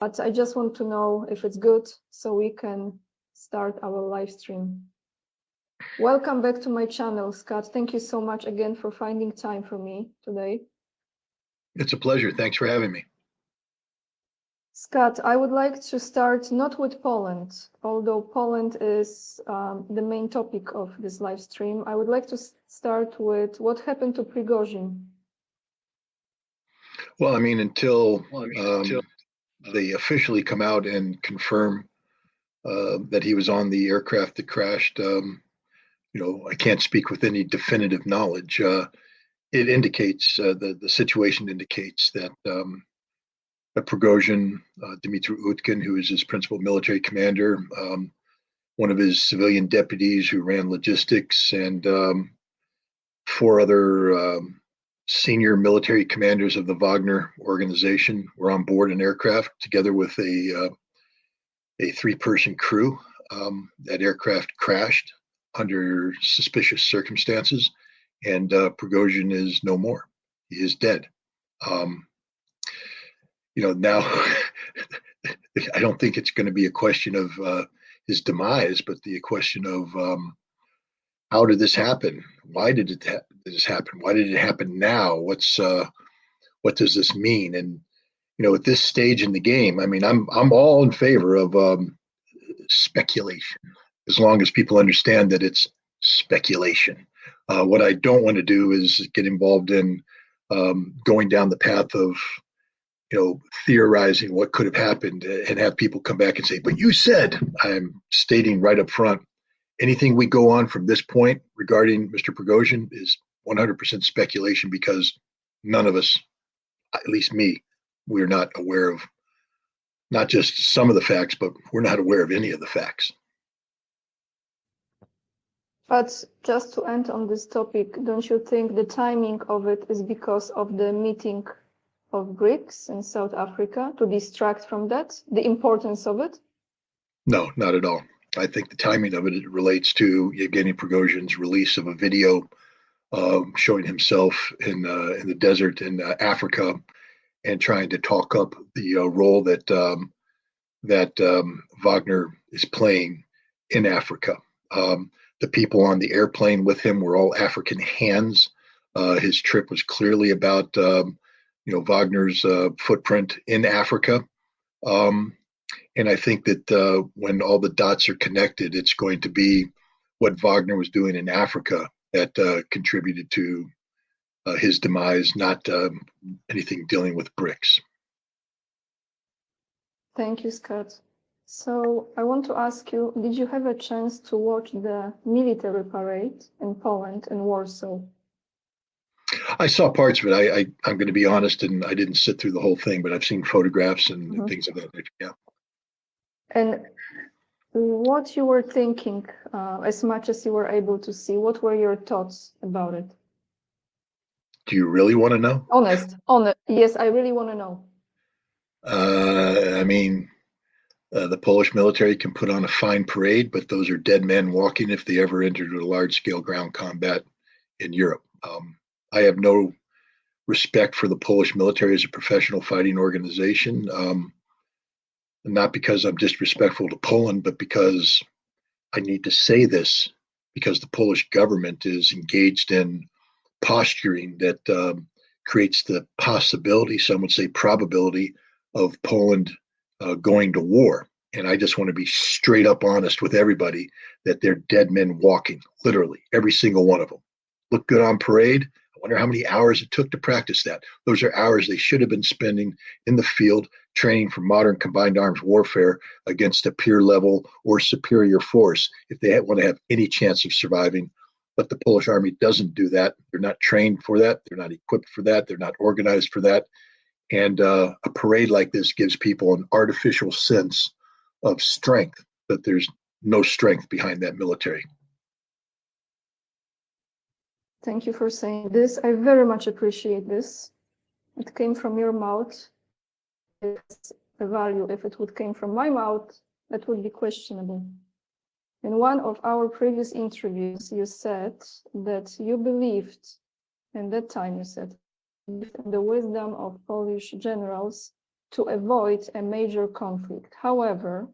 but I just want to know if it's good so we can start our live stream. Welcome back to my channel, Scott. Thank you so much again for finding time for me today. It's a pleasure. Thanks for having me. Scott, I would like to start not with Poland, although Poland is the main topic of this live stream. I would like to start with what happened to Prigozhin. Well, I mean, until they officially come out and confirm that he was on the aircraft that crashed, I can't speak with any definitive knowledge. It indicates, the situation indicates that Prigozhin, Dmitry Utkin, who is his principal military commander, one of his civilian deputies who ran logistics, and four other senior military commanders of the Wagner organization were on board an aircraft together with a three-person crew. That aircraft crashed under suspicious circumstances, and Prigozhin is no more. He is dead. Now I don't think it's going to be a question of his demise, but the question of how did this happen? Why did this happen? Why did it happen now? What does this mean? And at this stage in the game, I mean, I'm all in favor of speculation, as long as people understand that it's speculation. What I don't want to do is get involved in going down the path of theorizing what could have happened and have people come back and say, but you said. I'm stating right up front, anything we go on from this point regarding Mr. Prigozhin is 100% speculation, because none of us, at least me, we're not aware of not just some of the facts, but we're not aware of any of the facts. But just to end on this topic, don't you think the timing of it is because of the meeting of BRICS in South Africa, to distract from that, the importance of it? No, not at all. I think the timing of it relates to Yevgeny Prigozhin's release of a video showing himself in the desert in Africa and trying to talk up the role that Wagner is playing in Africa. The people on the airplane with him were all African hands. His trip was clearly about Wagner's footprint in Africa. And I think that when all the dots are connected, it's going to be what Wagner was doing in Africa that contributed to his demise, not anything dealing with BRICS. Thank you, Scott. So I want to ask you, did you have a chance to watch the military parade in Poland and Warsaw? I saw parts of it. I'm going to be honest, and I didn't sit through the whole thing, but I've seen photographs and things of that nature. Yeah. And what you were thinking, as much as you were able to see, what were your thoughts about it? Do you really want to know? Honest. Yes, I really want to know. I mean, the Polish military can put on a fine parade, but those are dead men walking if they ever entered a large-scale ground combat in Europe. I have no respect for the Polish military as a professional fighting organization, not because I'm disrespectful to Poland, but because I need to say this, because the Polish government is engaged in posturing that creates the possibility, some would say probability, of Poland going to war. And I just want to be straight up honest with everybody that they're dead men walking, literally, every single one of them. Look good on parade. I wonder how many hours it took to practice that. Those are hours they should have been spending in the field training for modern combined arms warfare against a peer level or superior force if they want to have any chance of surviving. But the Polish army doesn't do that. They're not trained for that. They're not equipped for that. They're not organized for that. And a parade like this gives people an artificial sense of strength, but there's no strength behind that military. Thank you for saying this. I very much appreciate this. It came from your mouth. It's a value. If it would came from my mouth, that would be questionable. In one of our previous interviews, you said that you believed, and that time you said, in the wisdom of Polish generals to avoid a major conflict. However,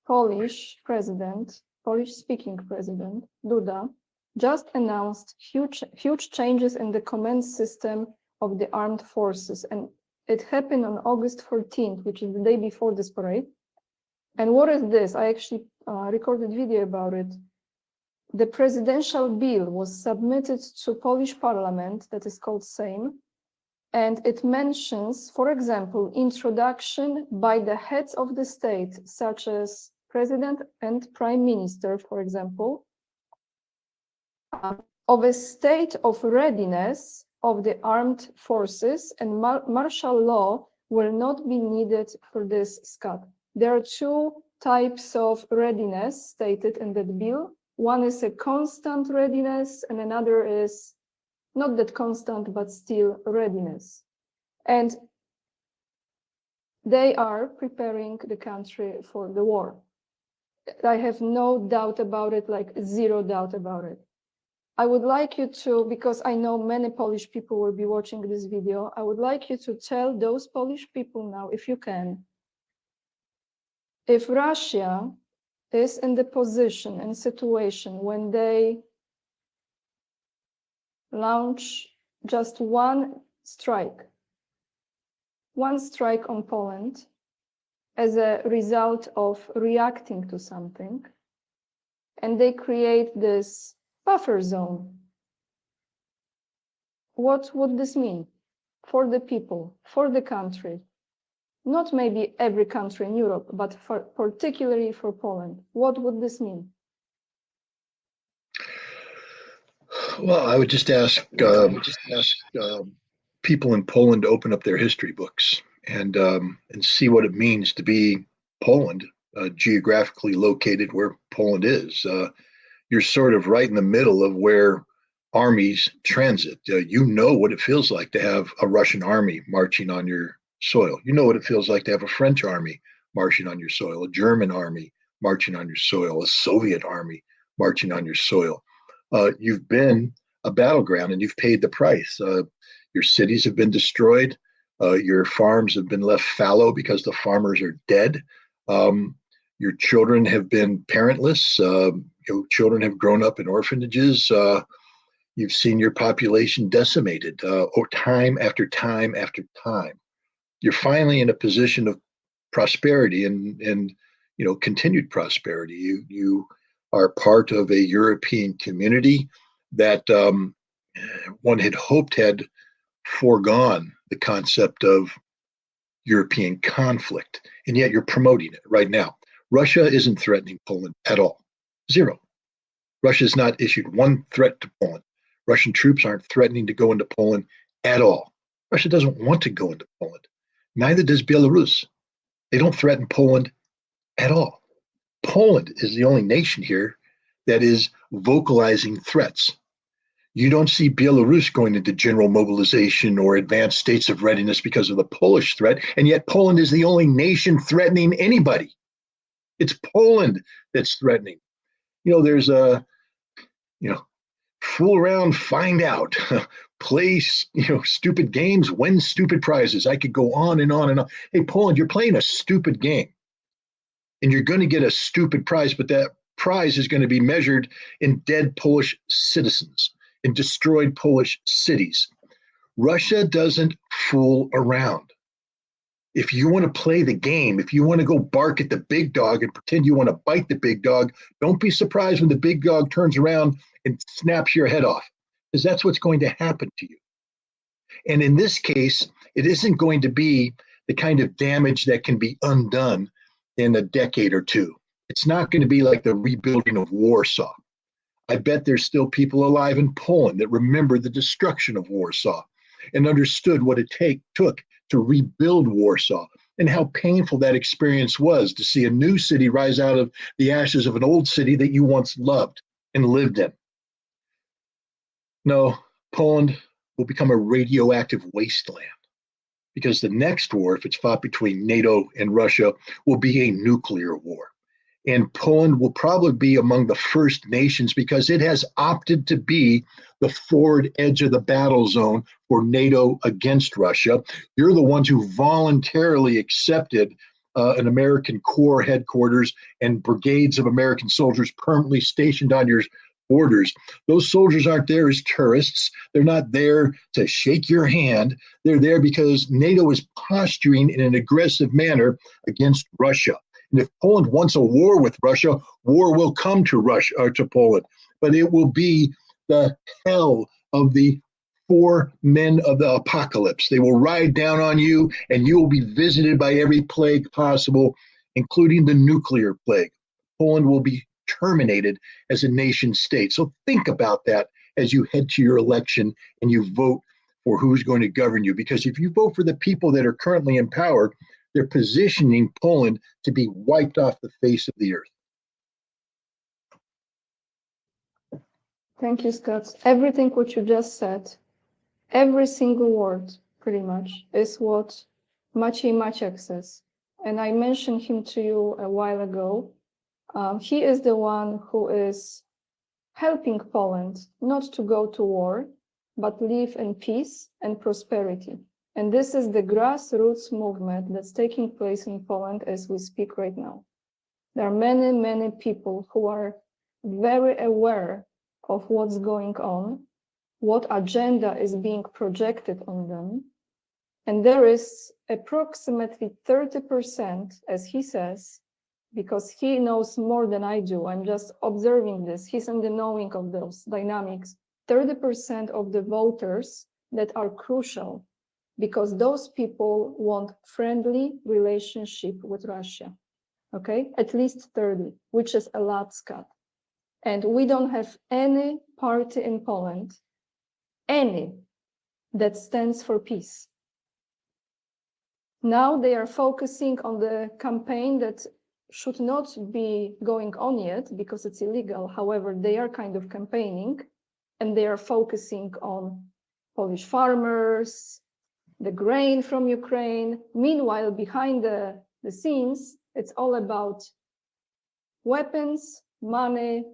Polish-speaking President Duda just announced huge changes in the command system of the armed forces, and it happened on August 14th, which is the day before this parade. And what is this? I actually recorded video about it. The presidential bill was submitted to Polish parliament, that is called Sejm, and it mentions, for example, introduction by the heads of the state, such as president and prime minister, for example, of a state of readiness of the armed forces, and martial law will not be needed for this scut. There are two types of readiness stated in that bill. One is a constant readiness, and another is not that constant, but still readiness. And they are preparing the country for the war. I have no doubt about it, like zero doubt about it. I would like you to, because I know many Polish people will be watching this video, I would like you to tell those Polish people now, if you can, if Russia is in the position and situation when they launch just one strike on Poland as a result of reacting to something, and they create this buffer zone. What would this mean for the people, for the country? Not maybe every country in Europe, but particularly for Poland. What would this mean? Well, I would just ask people in Poland to open up their history books and see what it means to be Poland, geographically located where Poland is. You're sort of right in the middle of where armies transit. You know what it feels like to have a Russian army marching on your soil. You know what it feels like to have a French army marching on your soil, a German army marching on your soil, a Soviet army marching on your soil. You've been a battleground and you've paid the price. Your cities have been destroyed. Your farms have been left fallow because the farmers are dead. Your children have been parentless. Your children have grown up in orphanages. You've seen your population decimated time after time after time. You're finally in a position of prosperity and continued prosperity. You are part of a European community that one had hoped had foregone the concept of European conflict, and yet you're promoting it right now. Russia isn't threatening Poland at all. Zero. Russia has not issued one threat to Poland. Russian troops aren't threatening to go into Poland at all. Russia doesn't want to go into Poland. Neither does Belarus. They don't threaten Poland at all. Poland is the only nation here that is vocalizing threats. You don't see Belarus going into general mobilization or advanced states of readiness because of the Polish threat, and yet Poland is the only nation threatening anybody. It's Poland that's threatening. There's a, fool around, find out, play, stupid games, win stupid prizes. I could go on and on and on. Hey, Poland, you're playing a stupid game and you're going to get a stupid prize, but that prize is going to be measured in dead Polish citizens, in destroyed Polish cities. Russia doesn't fool around. If you want to play the game, if you want to go bark at the big dog and pretend you want to bite the big dog, don't be surprised when the big dog turns around and snaps your head off, because that's what's going to happen to you. And in this case, it isn't going to be the kind of damage that can be undone in a decade or two. It's not going to be like the rebuilding of Warsaw. I bet there's still people alive in Poland that remember the destruction of Warsaw and understood what it took to rebuild Warsaw and how painful that experience was to see a new city rise out of the ashes of an old city that you once loved and lived in. No, Poland will become a radioactive wasteland because the next war, if it's fought between NATO and Russia, will be a nuclear war. And Poland will probably be among the first nations because it has opted to be the forward edge of the battle zone for NATO against Russia. You're the ones who voluntarily accepted an American Corps headquarters and brigades of American soldiers permanently stationed on your borders. Those soldiers aren't there as tourists. They're not there to shake your hand. They're there because NATO is posturing in an aggressive manner against Russia. And if Poland wants a war with Russia, war will come to Russia or to Poland, but it will be the hell of the 4 men of the apocalypse. They will ride down on you, and you will be visited by every plague possible, including the nuclear plague. Poland will be terminated as a nation state. So think about that as you head to your election and you vote for who's going to govern you. Because if you vote for the people that are currently in power, they're positioning Poland to be wiped off the face of the earth. Thank you, Scott. Everything what you just said, every single word, pretty much, is what Maciej Maciek says. And I mentioned him to you a while ago. He is the one who is helping Poland not to go to war, but live in peace and prosperity. And this is the grassroots movement that's taking place in Poland as we speak right now. There are many, many people who are very aware of what's going on, what agenda is being projected on them. And there is approximately 30%, as he says, because he knows more than I do. I'm just observing this. He's in the knowing of those dynamics. 30% of the voters that are crucial because those people want friendly relationship with Russia. Okay, at least 30, which is a lot, Scott. And we don't have any party in Poland, any, that stands for peace. Now they are focusing on the campaign that should not be going on yet because it's illegal. However, they are kind of campaigning and they are focusing on Polish farmers, the grain from Ukraine. Meanwhile, behind the scenes, it's all about weapons, money,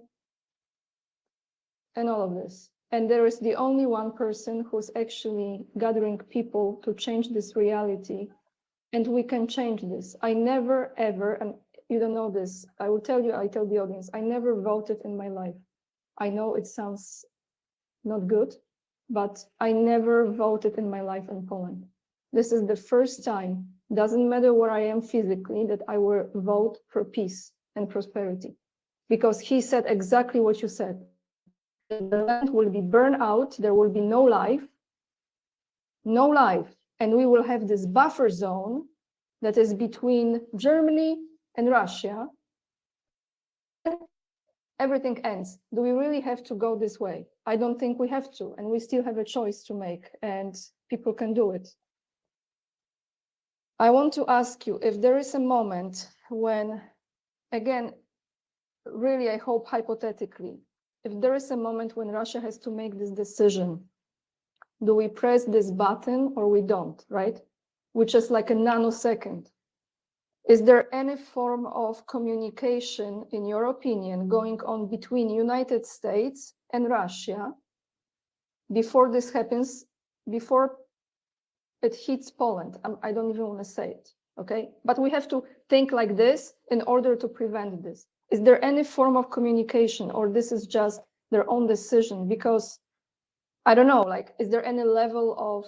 and all of this. And there is the only one person who's actually gathering people to change this reality. And we can change this. I never, ever, and you don't know this, I will tell you, I tell the audience, I never voted in my life. I know it sounds not good, but I never voted in my life in Poland. This is the first time, doesn't matter where I am physically, that I will vote for peace and prosperity. Because he said exactly what you said. The land will be burned out, there will be no life, and we will have this buffer zone that is between Germany and Russia. Everything ends. Do we really have to go this way? I don't think we have to, and we still have a choice to make, and people can do it. I want to ask you if there is a moment when, again, really, I hope hypothetically, if there is a moment when Russia has to make this decision, do we press this button or we don't, right? Which is like a nanosecond. Is there any form of communication, in your opinion, going on between United States and Russia before this happens, before it hits Poland? I don't even want to say it, okay? But we have to think like this in order to prevent this. Is there any form of communication, or this is just their own decision? Because I don't know, like, is there any level of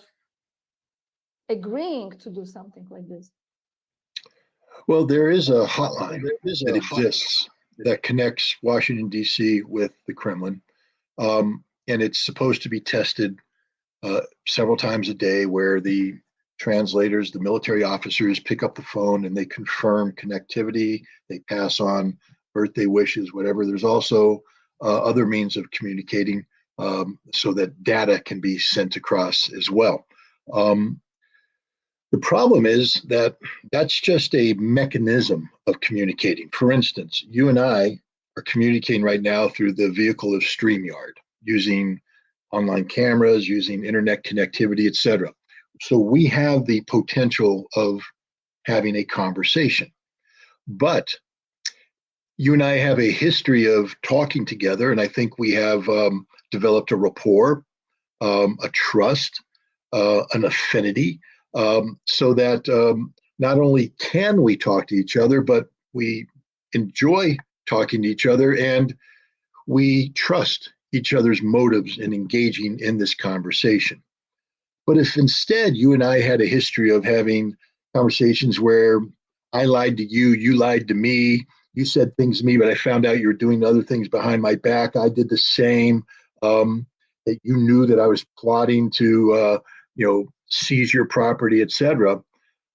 agreeing to do something like this? Well, there is a hotline that exists that connects Washington, D.C. with the Kremlin. And it's supposed to be tested several times a day, where the translators, the military officers, pick up the phone and they confirm connectivity. They pass on birthday wishes, whatever. There's also other means of communicating so that data can be sent across as well. The problem is that that's just a mechanism of communicating. For instance, you and I are communicating right now through the vehicle of StreamYard, using online cameras, using internet connectivity, etc. So we have the potential of having a conversation. But you and I have a history of talking together, and I think we have developed a rapport, a trust, an affinity, so that not only can we talk to each other, but we enjoy talking to each other, and we trust each other's motives in engaging in this conversation. But if instead you and I had a history of having conversations where I lied to you, you lied to me, you said things to me, but I found out you were doing other things behind my back, I did the same, that you knew that I was plotting to, seize your property, etc.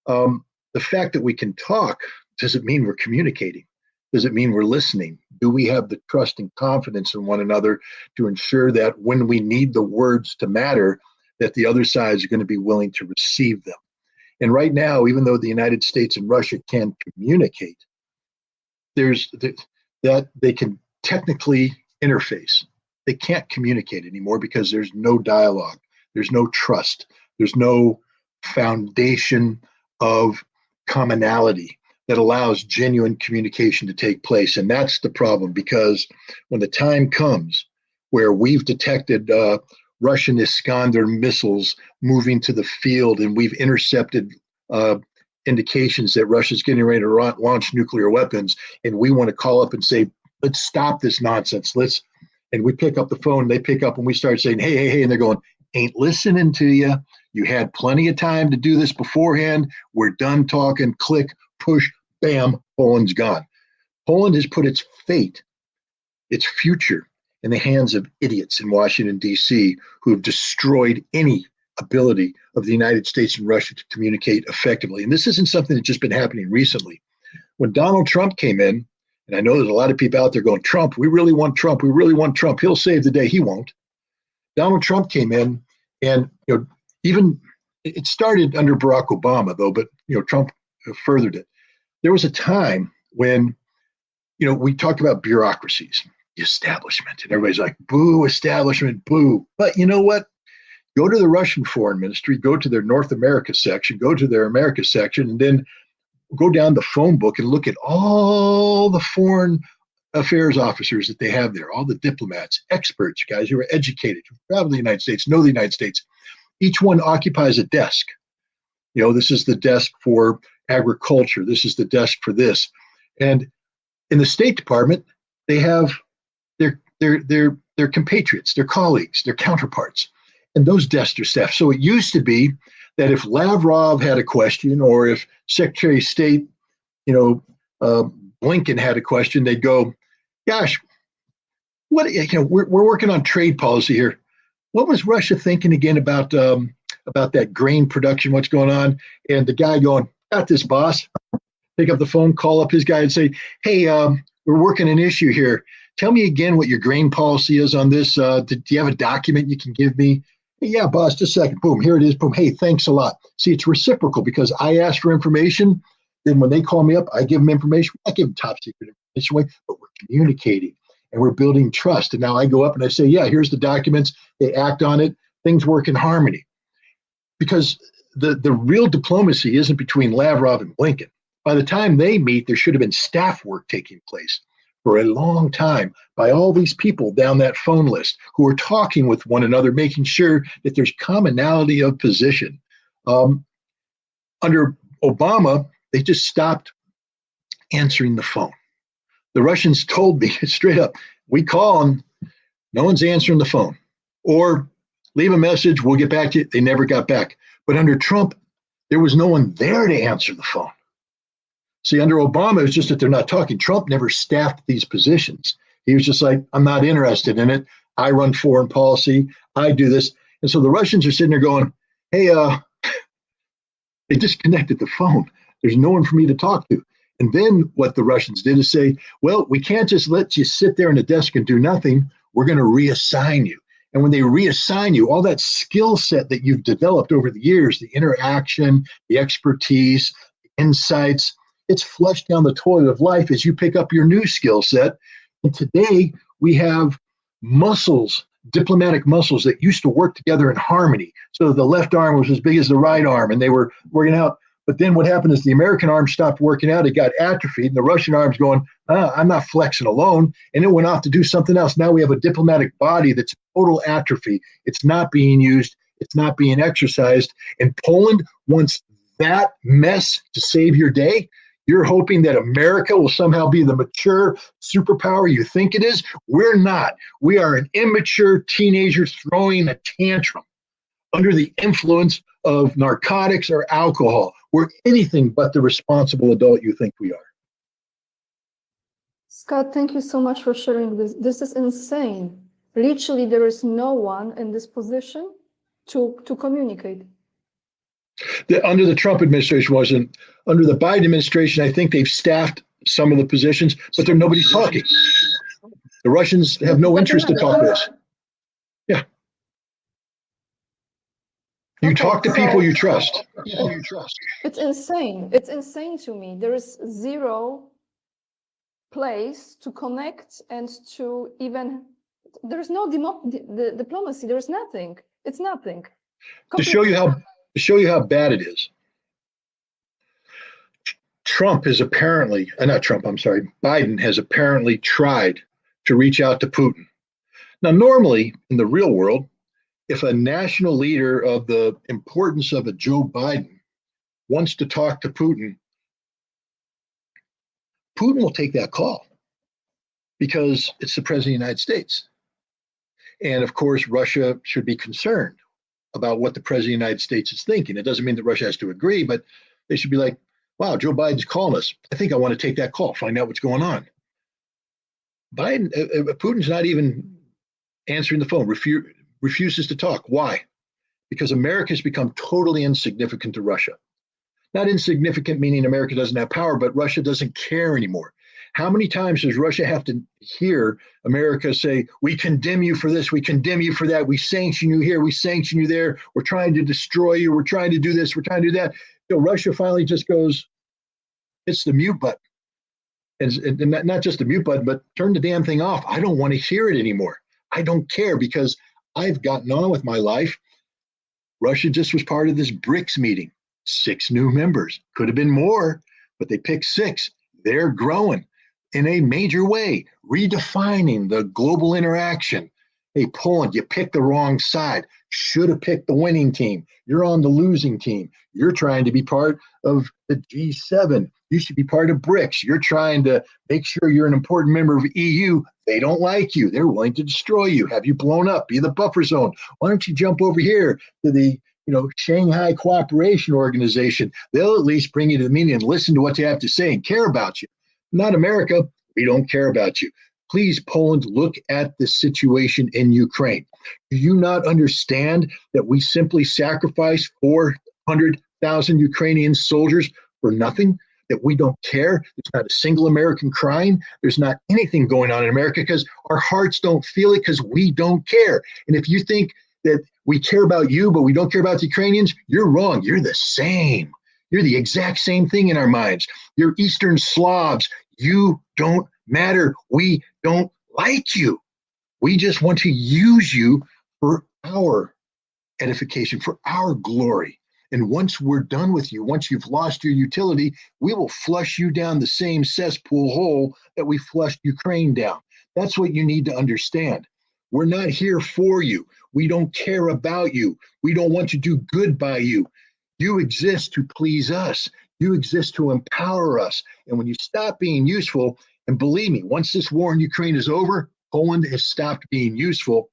The fact that we can talk doesn't mean we're communicating. Does it mean we're listening? Do we have the trust and confidence in one another to ensure that when we need the words to matter, that the other side is going to be willing to receive them? And right now, even though the United States and Russia can communicate, that they can technically interface. They can't communicate anymore because there's no dialogue. There's no trust. There's no foundation of commonality that allows genuine communication to take place. And that's the problem, because when the time comes where we've detected Russian Iskander missiles moving to the field, and we've intercepted indications that Russia's getting ready to launch nuclear weapons, and we want to call up and say, let's stop this nonsense. And we pick up the phone, they pick up, and we start saying, hey, and they're going, ain't listening to you. You had plenty of time to do this beforehand. We're done talking. Click, push, bam, Poland's gone. Poland has put its fate, its future, in the hands of idiots in Washington, D.C., who have destroyed any ability of the United States and Russia to communicate effectively. And this isn't something that's just been happening recently. When Donald Trump came in, and I know there's a lot of people out there going, Trump, we really want Trump. We really want Trump. He'll save the day. He won't. Donald Trump came in, and even it started under Barack Obama, though, but Trump furthered it. There was a time when we talked about bureaucracies, the establishment, and everybody's like, boo, establishment, boo. But you know what? Go to the Russian Foreign Ministry, go to their North America section, go to their America section, and then go down the phone book and look at all the foreign affairs officers that they have there, all the diplomats, experts, guys who are educated, who travel to the United States, know the United States. Each one occupies a desk. This is the desk for agriculture. This is the desk for this. And in the State Department, they have their compatriots, their colleagues, their counterparts. And those desks are staffed. So it used to be that if Lavrov had a question, or if Secretary of State, Blinken had a question, they'd go, gosh, we're working on trade policy here. What was Russia thinking again about that grain production? What's going on? And the guy going, got this, boss. Pick up the phone, call up his guy and say, hey, we're working an issue here. Tell me again what your grain policy is on this. Do you have a document you can give me? Hey, yeah, boss, just a second. Boom, here it is. Boom. Hey, thanks a lot. See, it's reciprocal, because I ask for information. Then when they call me up, I give them information. I give them top secret information away, but we're communicating and we're building trust. And now I go up and I say, yeah, here's the documents. They act on it. Things work in harmony. Because the real diplomacy isn't between Lavrov and Blinken. By the time they meet, there should have been staff work taking place for a long time by all these people down that phone list who are talking with one another, making sure that there's commonality of position. Under Obama, they just stopped answering the phone. The Russians told me straight up, we call and no one's answering the phone. Or leave a message, we'll get back to you. They never got back. But under Trump, there was no one there to answer the phone. See, under Obama, it's just that they're not talking. Trump never staffed these positions. He was just like, I'm not interested in it. I run foreign policy. I do this. And so the Russians are sitting there going, hey, they disconnected the phone. There's no one for me to talk to. And then what the Russians did is say, well, we can't just let you sit there in a desk and do nothing. We're going to reassign you. And when they reassign you, all that skill set that you've developed over the years, the interaction, the expertise, the insights, it's flushed down the toilet of life as you pick up your new skill set. And today we have muscles, diplomatic muscles that used to work together in harmony. So the left arm was as big as the right arm, and they were working out But then what happened is the American arm stopped working out. It got atrophied, and the Russian arm's going, I'm not flexing alone. And it went off to do something else. Now we have a diplomatic body that's total atrophy. It's not being used. It's not being exercised. And Poland wants that mess to save your day. You're hoping that America will somehow be the mature superpower you think it is. We're not. We are an immature teenager throwing a tantrum under the influence of narcotics or alcohol. We're anything but the responsible adult you think we are. Scott, thank you so much for sharing this. This is insane. Literally, there is no one in this position to communicate. Under the Trump administration wasn't. Under the Biden administration, I think they've staffed some of the positions, but nobody's talking. The Russians have no interest to talk to us. Yeah. You talk to people you trust. It's insane. It's insane to me. There is zero place to connect and to even, there's no diplomacy. There's nothing. It's nothing. To show you how bad it is. Biden has apparently tried to reach out to Putin. Now, normally in the real world, if a national leader of the importance of a Joe Biden wants to talk to Putin, Putin will take that call because it's the president of the United States. And of course, Russia should be concerned about what the president of the United States is thinking. It doesn't mean that Russia has to agree, but they should be like, wow, Joe Biden's calling us. I think I want to take that call, find out what's going on. Putin's not even answering the phone, refuses to talk. Why? Because America has become totally insignificant to Russia. Not insignificant meaning America doesn't have power, but Russia doesn't care anymore. How many times does Russia have to hear America say, we condemn you for this, we condemn you for that, we sanction you here, we sanction you there, we're trying to destroy you, we're trying to do this, we're trying to do that. So Russia finally just goes, it's the mute button. And not just the mute button, but turn the damn thing off. I don't want to hear it anymore. I don't care because I've gotten on with my life. Russia just was part of this BRICS meeting. 6 new members. Could have been more, but they picked 6. They're growing in a major way, redefining the global interaction. Hey, Poland, you picked the wrong side. Should have picked the winning team. You're on the losing team. You're trying to be part of the G7. You should be part of BRICS. You're trying to make sure you're an important member of EU. They don't like you. They're willing to destroy you, have you blown up, be the buffer zone. Why don't you jump over here to the Shanghai Cooperation Organization? They'll at least bring you to the meeting and listen to what you have to say and care about you. Not America. We don't care about you. Please, Poland, look at the situation in Ukraine. Do you not understand that we simply sacrificed 400,000 Ukrainian soldiers for nothing? That we don't care? There's not a single American crying. There's not anything going on in America because our hearts don't feel it because we don't care. And if you think that we care about you, but we don't care about the Ukrainians, you're wrong. You're the same. You're the exact same thing in our minds. You're Eastern Slavs. You don't matter. We don't like you. We just want to use you for our edification, for our glory. And once we're done with you, once you've lost your utility, we will flush you down the same cesspool hole that we flushed Ukraine down. That's what you need to understand. We're not here for you. We don't care about you. We don't want to do good by you. You exist to please us. You exist to empower us. And when you stop being useful, and believe me, once this war in Ukraine is over, Poland has stopped being useful,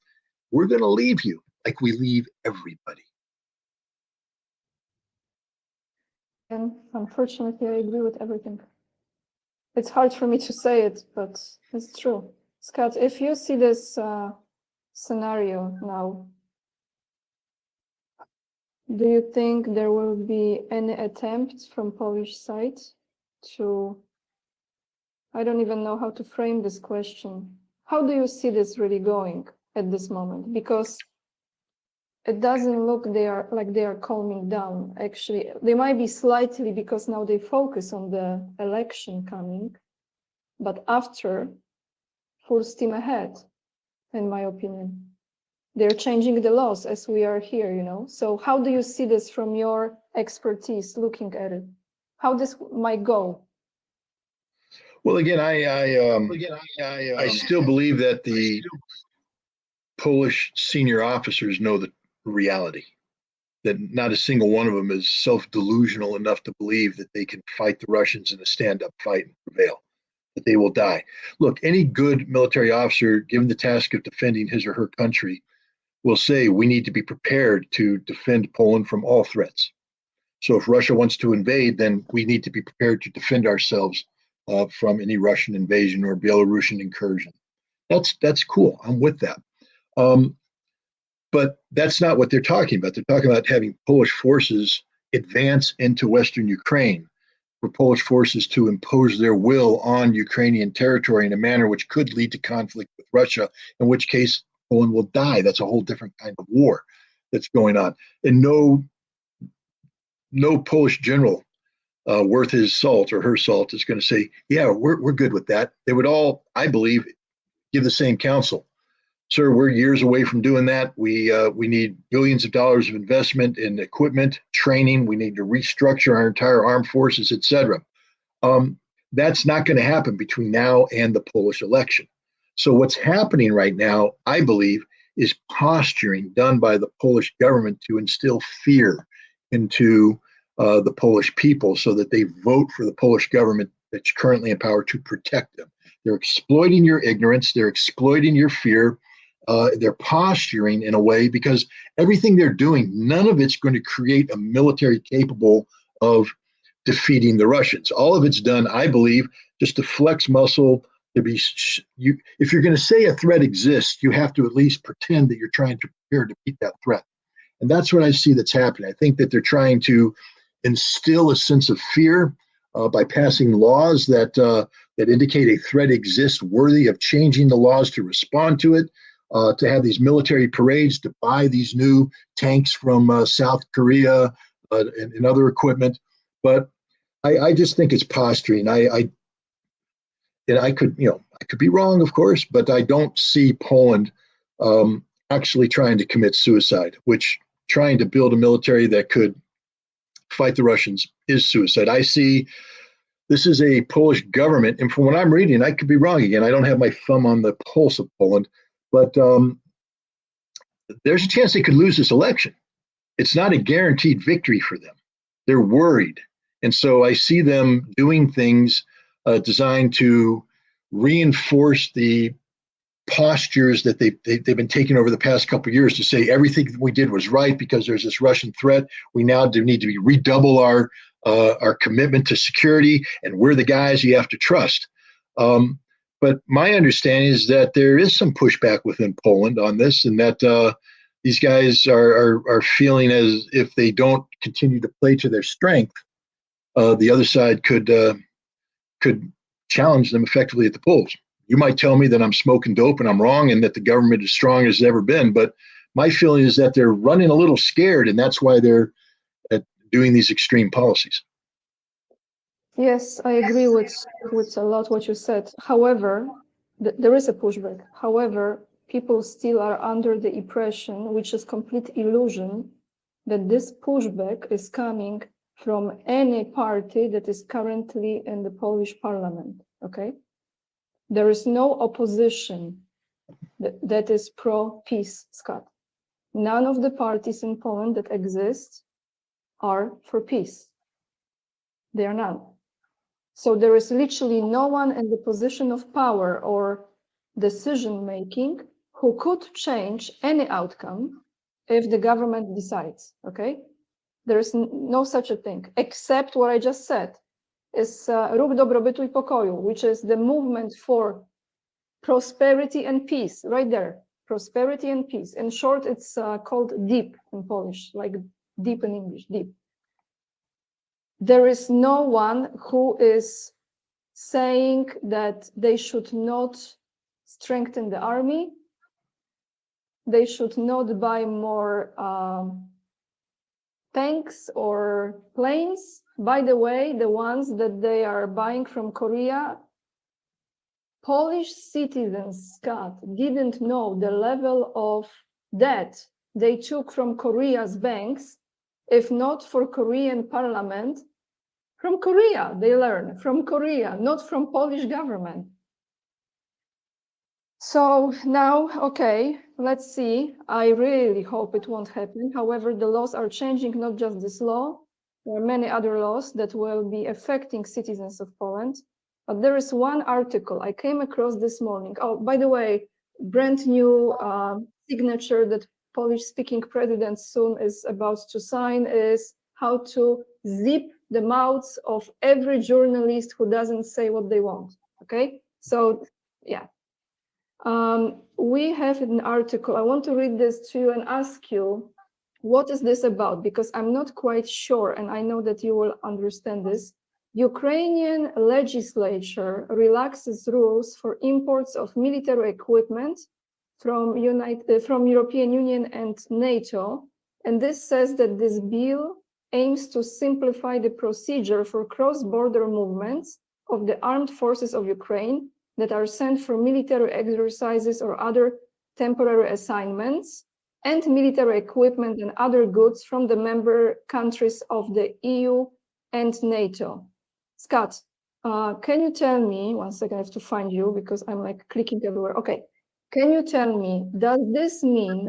we're going to leave you like we leave everybody. And unfortunately, I agree with everything. It's hard for me to say it, but it's true. Scott, if you see this scenario now, do you think there will be any attempt from Polish side to, I don't even know how to frame this question. How do you see this really going at this moment? Because it doesn't look they are calming down. Actually, they might be slightly because now they focus on the election coming, but after, full steam ahead, in my opinion. They're changing the laws as we are here, you know. So how do you see this from your expertise looking at it? How this might go? Well, again, I still believe that the Polish senior officers know the reality, that not a single one of them is self-delusional enough to believe that they can fight the Russians in a stand-up fight and prevail, that they will die. Look, any good military officer given the task of defending his or her country will say we need to be prepared to defend Poland from all threats. So if Russia wants to invade, then we need to be prepared to defend ourselves from any Russian invasion or Belarusian incursion. That's cool. I'm with that. But that's not what they're talking about. They're talking about having Polish forces advance into Western Ukraine, for Polish forces to impose their will on Ukrainian territory in a manner which could lead to conflict with Russia, in which case Poland will die. That's a whole different kind of war that's going on. And no Polish general worth his salt or her salt is going to say, yeah, we're good with that. They would all, I believe, give the same counsel. Sir, we're years away from doing that. We need billions of dollars of investment in equipment, training. We need to restructure our entire armed forces, et cetera. That's not going to happen between now and the Polish election. So what's happening right now, I believe, is posturing done by the Polish government to instill fear into the Polish people so that they vote for the Polish government that's currently in power to protect them. They're exploiting your ignorance. They're exploiting your fear. They're posturing in a way because everything they're doing, none of it's going to create a military capable of defeating the Russians. All of it's done, I believe, just to flex muscle. To be, if you're going to say a threat exists, you have to at least pretend that you're trying to prepare to beat that threat. And that's what I see that's happening. I think that they're trying to instill a sense of fear by passing laws that indicate a threat exists worthy of changing the laws to respond to it, to have these military parades, to buy these new tanks from South Korea and other equipment. But I just think it's posturing. I could be wrong, of course, but I don't see Poland actually trying to commit suicide, which trying to build a military that could fight the Russians is suicide. I see this is a Polish government, and from what I'm reading, I could be wrong again. I don't have my thumb on the pulse of Poland, but there's a chance they could lose this election. It's not a guaranteed victory for them. They're worried. And so I see them doing things designed to reinforce the postures that they've been taking over the past couple of years to say everything we did was right because there's this Russian threat. We now do need to redouble our commitment to security, and we're the guys you have to trust. But my understanding is that there is some pushback within Poland on this, and that these guys are feeling as if they don't continue to play to their strength, the other side could challenge them effectively at the polls. You might tell me that I'm smoking dope and I'm wrong and that the government is strong as it's ever been, but my feeling is that they're running a little scared, and that's why they're doing these extreme policies. Yes, I agree with a lot what you said. However, there is a pushback. However, people still are under the impression, which is complete illusion, that this pushback is coming from any party that is currently in the Polish parliament, okay? There is no opposition that is pro-peace, Scott. None of the parties in Poland that exist are for peace. They are none. So there is literally no one in the position of power or decision-making who could change any outcome if the government decides, okay? There is no such a thing, except what I just said, is Ruch Dobrobytu i Pokoju, which is the movement for prosperity and peace, right there, prosperity and peace. In short, it's called DEEP in Polish, like deep in English, DEEP. There is no one who is saying that they should not strengthen the army, they should not buy more tanks or planes. By the way, the ones that they are buying from Korea, Polish citizens, Scott, didn't know the level of that they took from Korea's banks, if not for Korean parliament, from Korea, they learn, from Korea, not from Polish government. So now, okay, let's see. I really hope it won't happen. However, the laws are changing, not just this law. There are many other laws that will be affecting citizens of Poland. But there is one article I came across this morning. Oh, by the way, brand new signature that Polish-speaking president soon is about to sign is how to zip the mouths of every journalist who doesn't say what they want. Okay, so yeah. We have an article. I want to read this to you and ask you, what is this about? Because I'm not quite sure, and I know that you will understand this. Ukrainian legislature relaxes rules for imports of military equipment from European Union and NATO. And this says that this bill aims to simplify the procedure for cross-border movements of the armed forces of Ukraine that are sent for military exercises or other temporary assignments, and military equipment and other goods from the member countries of the EU and NATO. Scott, can you tell me, one second, I have to find you because I'm like clicking everywhere. Okay, can you tell me, does this mean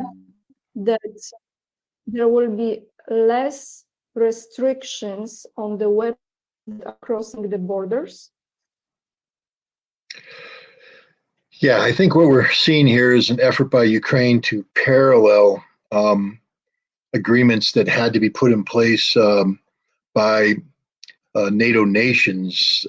that there will be less restrictions on the web crossing the borders? Yeah, I think what we're seeing here is an effort by Ukraine to parallel agreements that had to be put in place by NATO nations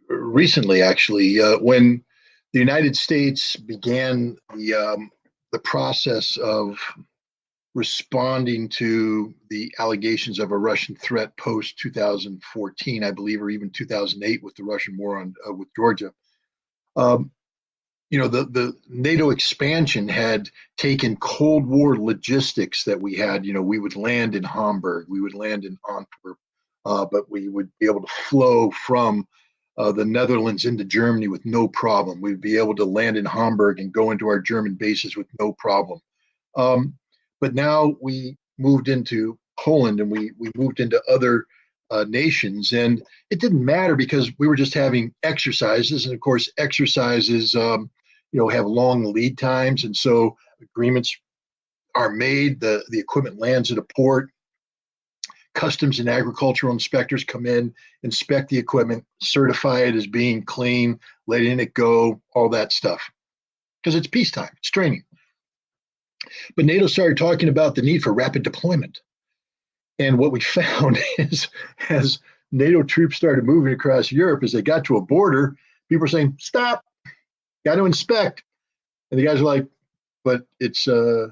recently, actually, when the United States began the process of responding to the allegations of a Russian threat post 2014, I believe, or even 2008 with the Russian war on with Georgia. You know, the NATO expansion had taken Cold War logistics that we had. You know, we would land in Hamburg, we would land in Antwerp, but we would be able to flow from the Netherlands into Germany with no problem. We'd be able to land in Hamburg and go into our German bases with no problem. But now we moved into Poland and we moved into other nations, and it didn't matter because we were just having exercises, and of course exercises you know, have long lead times, and so agreements are made, the equipment lands at a port, customs and agricultural inspectors come in, inspect the equipment, certify it as being clean, letting it go, all that stuff, because it's peacetime, it's training. But NATO started talking about the need for rapid deployment. And what we found is, as NATO troops started moving across Europe, as they got to a border, people were saying, stop, got to inspect. And the guys are like, but it's an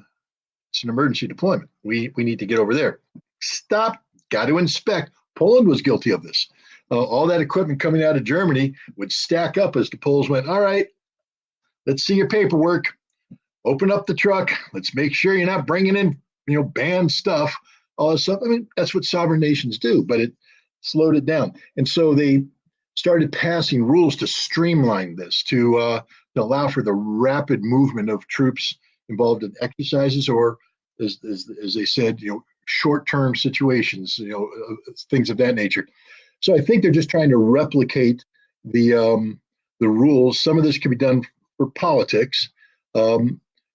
emergency deployment. We need to get over there. Stop, got to inspect. Poland was guilty of this. All that equipment coming out of Germany would stack up as the Poles went, all right, let's see your paperwork. Open up the truck. Let's make sure you're not bringing in, you know, banned stuff. All this stuff. I mean, that's what sovereign nations do, but it slowed it down. And so they started passing rules to streamline this, to allow for the rapid movement of troops involved in exercises, or as they said, you know, short-term situations, you know, things of that nature. So I think they're just trying to replicate the rules. Some of this can be done for politics.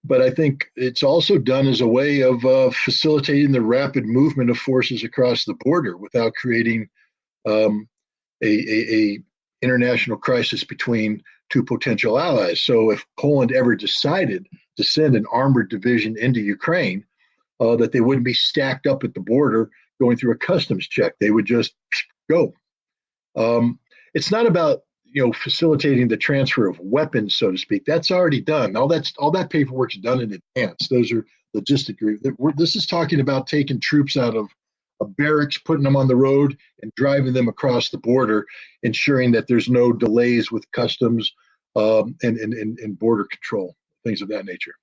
But I think it's also done as a way of facilitating the rapid movement of forces across the border without creating a international crisis between two potential allies. So if Poland ever decided to send an armored division into Ukraine, that they wouldn't be stacked up at the border going through a customs check. They would just go. It's not about, you know, facilitating the transfer of weapons, so to speak. That's already done. All that paperwork's done in advance. Those are logistic. This is talking about taking troops out of barracks, putting them on the road, and driving them across the border, ensuring that there's no delays with customs and border control, things of that nature.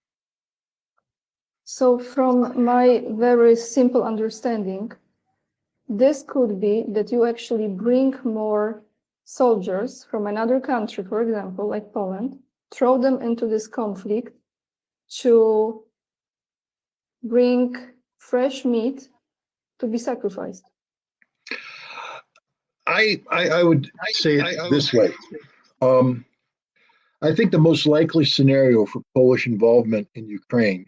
So, from my very simple understanding, this could be that you actually bring more soldiers from another country, for example, like Poland, throw them into this conflict, to bring fresh meat to be sacrificed? I would say it this way. I think the most likely scenario for Polish involvement in Ukraine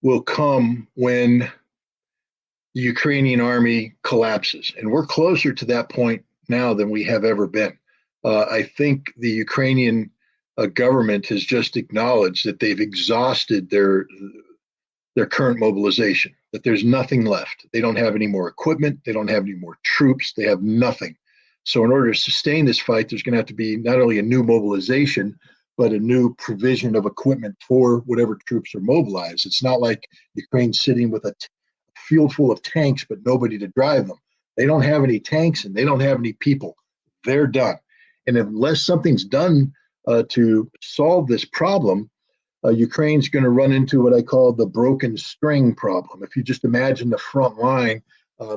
will come when the Ukrainian army collapses. And we're closer to that point now than we have ever been. I think the Ukrainian government has just acknowledged that they've exhausted their current mobilization, that there's nothing left. They don't have any more equipment. They don't have any more troops. They have nothing. So in order to sustain this fight, there's going to have to be not only a new mobilization, but a new provision of equipment for whatever troops are mobilized. It's not like Ukraine's sitting with a field full of tanks, but nobody to drive them. They don't have any tanks and they don't have any people. They're done. And unless something's done to solve this problem, Ukraine's going to run into what I call the broken string problem. If you just imagine the front line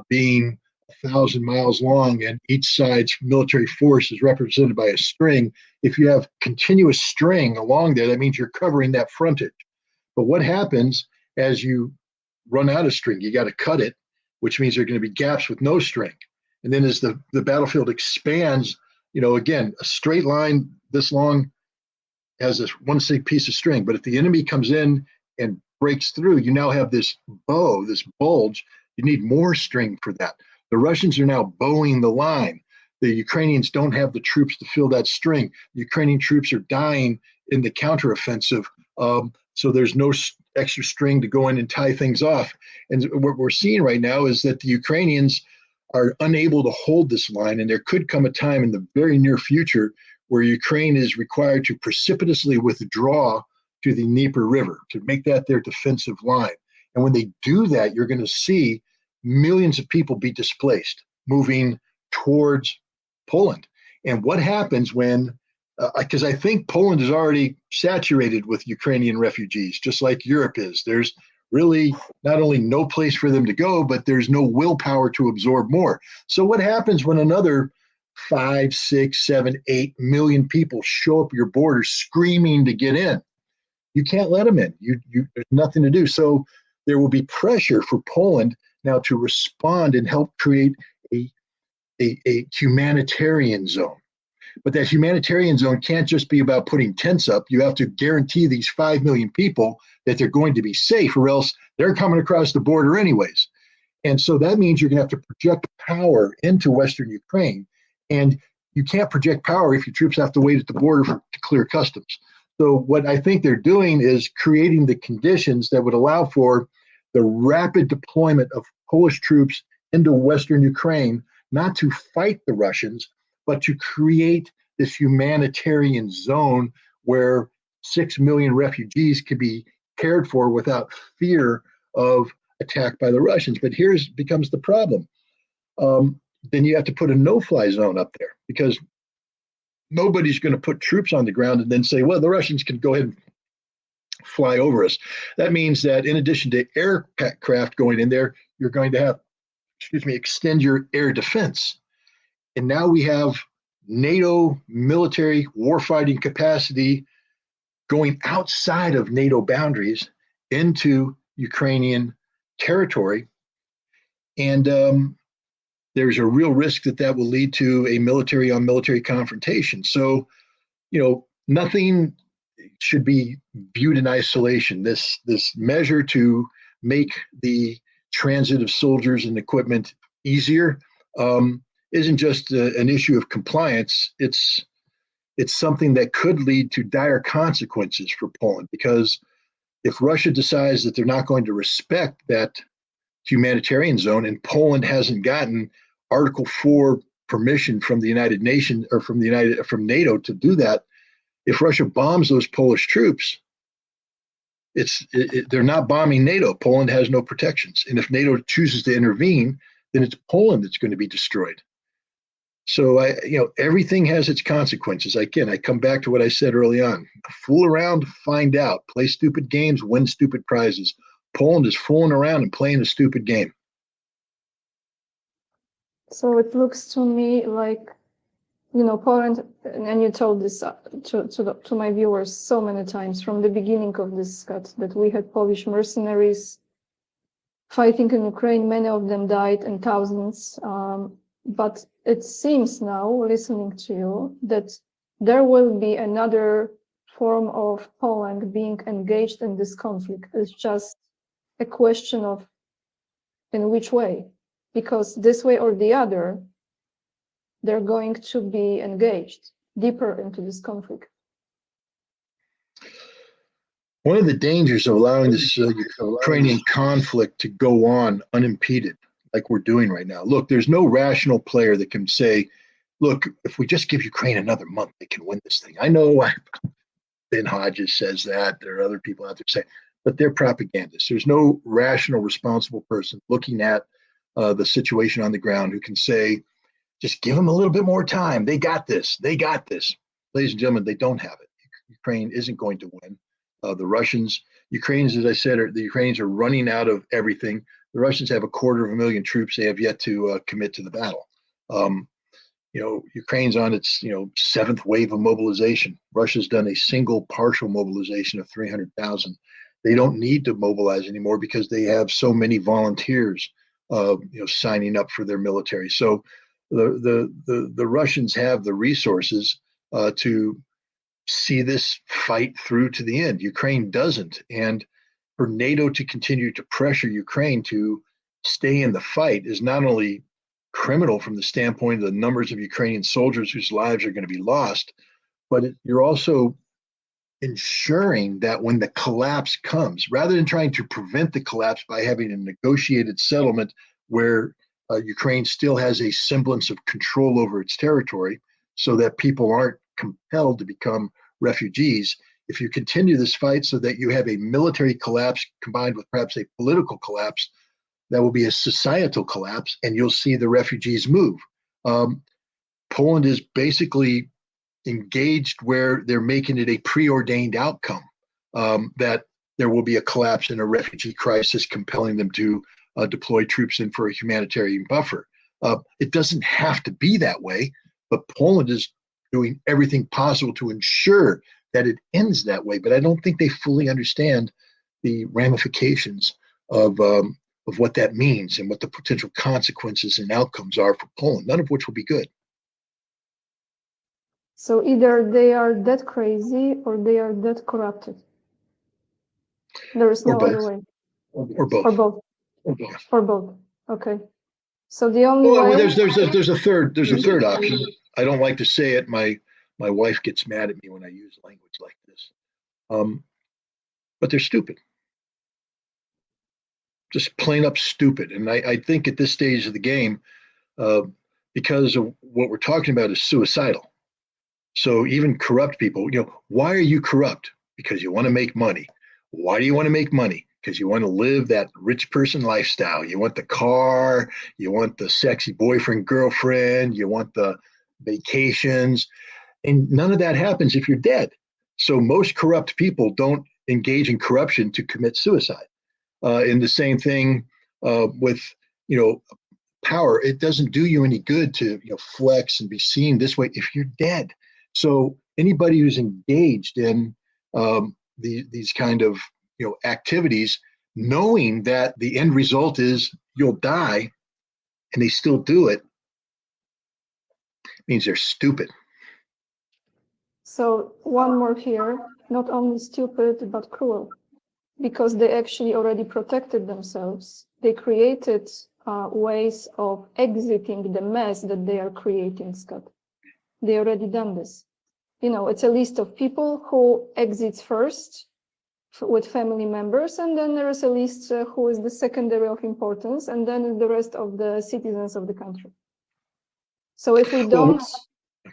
being 1,000 miles long and each side's military force is represented by a string, if you have continuous string along there, that means you're covering that frontage. But what happens as you run out of string? You got to cut it, which means there are going to be gaps with no string. And then as the battlefield expands, again, a straight line this long has this one big piece of string. But if the enemy comes in and breaks through, you now have this bow, this bulge. You need more string for that. The Russians are now bowing the line. The Ukrainians don't have the troops to fill that string. The Ukrainian troops are dying in the counteroffensive. So there's no extra string to go in and tie things off. And what we're seeing right now is that the Ukrainians are unable to hold this line. And there could come a time in the very near future where Ukraine is required to precipitously withdraw to the Dnieper River to make that their defensive line. And when they do that, you're going to see millions of people be displaced, moving towards Poland. And what happens when, because I think Poland is already saturated with Ukrainian refugees, just like Europe is. There's really not only no place for them to go, but there's no willpower to absorb more. So what happens when another 5, 6, 7, 8 million people show up at your border screaming to get in? You can't let them in. There's nothing to do. So there will be pressure for Poland now to respond and help create a humanitarian zone. But that humanitarian zone can't just be about putting tents up. You have to guarantee these 5 million people that they're going to be safe, or else they're coming across the border anyways. And so that means you're going to have to project power into Western Ukraine. And you can't project power if your troops have to wait at the border to clear customs. So what I think they're doing is creating the conditions that would allow for the rapid deployment of Polish troops into Western Ukraine, not to fight the Russians, but to create this humanitarian zone where 6 million refugees could be cared for without fear of attack by the Russians. But becomes the problem. Then you have to put a no-fly zone up there, because nobody's going to put troops on the ground and then say, well, the Russians can go ahead and fly over us. That means that in addition to aircraft going in there, you're going to have, extend your air defense. And now we have NATO military warfighting capacity going outside of NATO boundaries into Ukrainian territory. And there's a real risk that will lead to a military-on-military confrontation. So, nothing should be viewed in isolation. This measure to make the transit of soldiers and equipment easier isn't just an issue of compliance. It's something that could lead to dire consequences for Poland, because if Russia decides that they're not going to respect that humanitarian zone, and Poland hasn't gotten Article 4 permission from the United Nations or from NATO to do that, if Russia bombs those Polish troops, they're not bombing NATO. Poland has no protections. And if NATO chooses to intervene, then it's Poland that's going to be destroyed. So everything has its consequences. Again, I come back to what I said early on. Fool around, find out. Play stupid games, win stupid prizes. Poland is fooling around and playing a stupid game. So it looks to me like Poland, and you told this to my viewers so many times from the beginning of this, Scott, that we had Polish mercenaries fighting in Ukraine. Many of them died in thousands. But it seems now, listening to you, that there will be another form of Poland being engaged in this conflict. It's just a question of in which way, because this way or the other, they're going to be engaged deeper into this conflict. One of the dangers of allowing this Ukrainian conflict to go on unimpeded, like we're doing right now. Look, there's no rational player that can say, look, if we just give Ukraine another month, they can win this thing. I know Ben Hodges says that. There are other people out there saying, but they're propagandists. There's no rational, responsible person looking at the situation on the ground who can say, just give them a little bit more time. They got this. They got this. Ladies and gentlemen, they don't have it. Ukraine isn't going to win. Ukrainians, as I said, the Ukrainians are running out of everything. The Russians have 250,000 troops. They have yet to commit to the battle. Ukraine's on its, seventh wave of mobilization. Russia's done a single partial mobilization of 300,000. They don't need to mobilize anymore because they have so many volunteers, signing up for their military. So the Russians have the resources to see this fight through to the end. Ukraine doesn't. And for NATO to continue to pressure Ukraine to stay in the fight is not only criminal from the standpoint of the numbers of Ukrainian soldiers whose lives are going to be lost, but you're also ensuring that when the collapse comes, rather than trying to prevent the collapse by having a negotiated settlement where Ukraine still has a semblance of control over its territory so that people aren't compelled to become refugees. If you continue this fight so that you have a military collapse combined with perhaps a political collapse, that will be a societal collapse, and you'll see the refugees move. Poland is basically engaged where they're making it a preordained outcome, that there will be a collapse and a refugee crisis compelling them to deploy troops in for a humanitarian buffer. It doesn't have to be that way, but Poland is doing everything possible to ensure that it ends that way. But I don't think they fully understand the ramifications of what that means and what the potential consequences and outcomes are for Poland, none of which will be good. So either they are that crazy or they are that corrupted. There is no other way. Or both. Or both. Or both. Or both. Okay. So the only way. There's a third option. I don't like to say it. My wife gets mad at me when I use language like this. But they're stupid. Just plain up stupid. And I think at this stage of the game, because of what we're talking about is suicidal. So even corrupt people, why are you corrupt? Because you want to make money. Why do you want to make money? Because you want to live that rich person lifestyle. You want the car, you want the sexy boyfriend, girlfriend, you want the vacations. And none of that happens if you're dead. So most corrupt people don't engage in corruption to commit suicide. And the same thing with, power. It doesn't do you any good to flex and be seen this way if you're dead. So anybody who's engaged in these kind of activities, knowing that the end result is you'll die, and they still do it, means they're stupid. So one more here, not only stupid, but cruel, because they actually already protected themselves. They created ways of exiting the mess that they are creating, Scott. They already done this. It's a list of people who exits first with family members, and then there is a list who is the secondary of importance, and then the rest of the citizens of the country. So if we don't,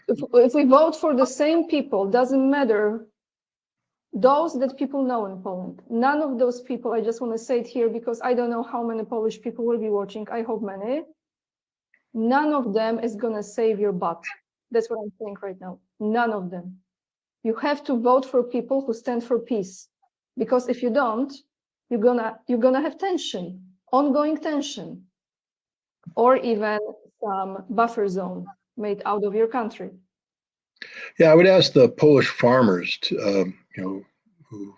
if we vote for the same people, doesn't matter, those that people know in Poland, none of those people, I just want to say it here because I don't know how many Polish people will be watching, I hope many, none of them is going to save your butt. That's what I'm saying right now. None of them. You have to vote for people who stand for peace. Because if you don't, you're gonna have tension, ongoing tension, or even some buffer zone made out of your country. Yeah, I would ask the Polish farmers to, who